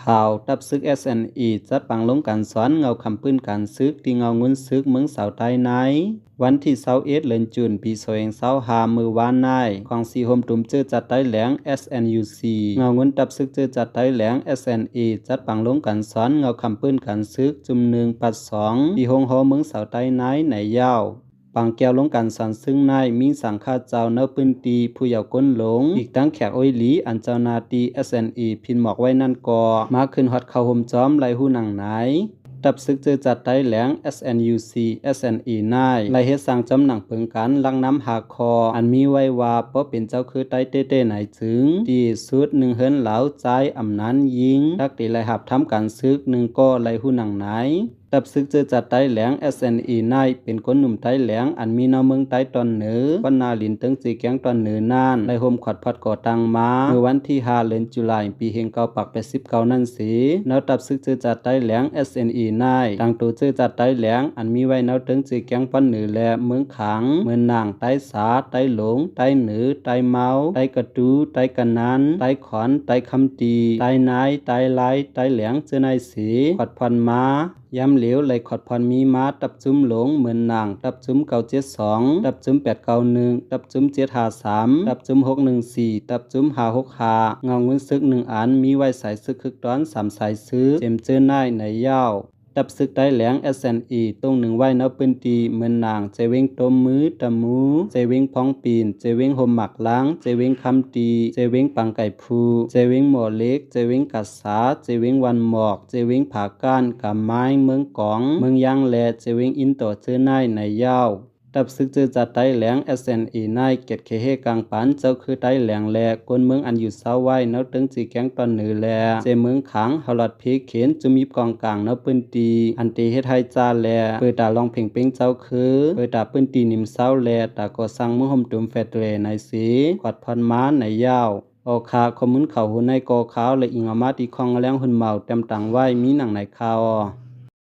ข่าวตับซึก SNE จัดปังลงการสอนเงาคำพื้นการซึกที่เงาเงินซึกเมืองเสาใต้ในวันที่21เดือนจุนปี2025มือวานนายของสีโฮมตุ่มเจอจัดไต้แหลง SNUC เงาเงินตับซึกเจอจัดไต้แหลง SNE จัดปังลงการสอนเงาคำพื้นการซึกจุ่ม1ปัด2ที่โฮงฮอเมืองเสาใต้ในยาวปังแก้วลงกันสอนซึ่งนายมีสังฆาเจ้าเนื้อปืนตีผู้เยาว์ก้นหลงอีกตั้งแขกอ้อยหลีอันเจ้านาตี SNE พินหมอกไว้นั่นก่อมาขึ้นฮอดเข้าห่มจอมไล่หูหนังไหนตับซึกเจอจัดไต้แหลง SNUC SNE นายไล่เฮ็ดสร้างจำหนังเปิงกันลังน้ำหาคออันมีไว้ว่าเพราะเป็นเจ้าคือไต้เต้ๆไหนถึงที่สุด1เฮิรนเหลาใจอำนั้นยิงทักติไล่หับทำการซึก1ก็ไล่หูหนังไหนตับซึกเจอจัดไต้แหลง SNE นายเป็นคนหนุ่มไต้แหลงอันมีนอเมืองไต้ตอนเหนือวันนาลินตึงจีแกงตอนเหนือนานไล่ห่มขอดพัดก่อตังมาเมื่อวันที่5เดือนตุลาคมปีเฮงเก้าปัก89นั่นสิแนวตับซึกเจอจัดไต้แหลง SNE นายตั้งตัวเจอจัดไต้แหลงอันมีไว้แนวตึงจีแกงปันเหนือและเมืองขังเมืองนางไต้สาไต้หลงไต้เหนือไต้เมาไต้กระตูไต้กันนันไต้ขอนไต้คำตีไต้นายไต้ไลไต้แหลงเจอนายสีขอดพันมายำเหลวไหลขอดพรมีมาตับจุ้มหลงเหมือนนางตับจุ้ม972ตับจุ้ม891ตับจุ้ม753ตับจุ้ม614ตับจุ้ม565เงาเงินซึก1อันมีไว้สายซึกคึกตอน3สายซื้อเจมเจอหน้าในยาวตับซึกไต้แหลง SNE ตรง1ไว้เนาปืนตีเหมือนนางเจเวงต้มมือตะมูเจเวงพ้องปีนเจเวงห่มหมักล้างเจเวงคำตีเจเวงปังไก่พูเจเวงหมอเล็กเจเวงกัดสาเจเวงวันหมอกเจเวงผาก้านกับไม้เมืองกองเมืองยางแลเจเวงอินต่อเจอหน้าในยาวตับซึกเจอจัดไต้แหลง SNE นายเกตเคเฮกลางปันเจ้าคือไต้แหลงแลกวนเมืองอันอยู่เศร้าไว้เนาตึงจีแกงตอนเหนือแลเจเมืองขังฮลอดเพเข็นจุมีกองกลางเนาปืนตีอันตีเฮ็ดให้จ้าแลเปิดตาลองเพ่งเป้งเจ้าคือเปิดตาปืนตีนิมเศร้าแลตาก็สั่งมือห่มตุ่มแฟตเรในสีกอดพรม้าในยาวออกขาคอมมุนเข่าหัวในกอขาวและอิงอามาตีคองแรงหุ่นเมาเต็มตังไว้มีหนังในข่าว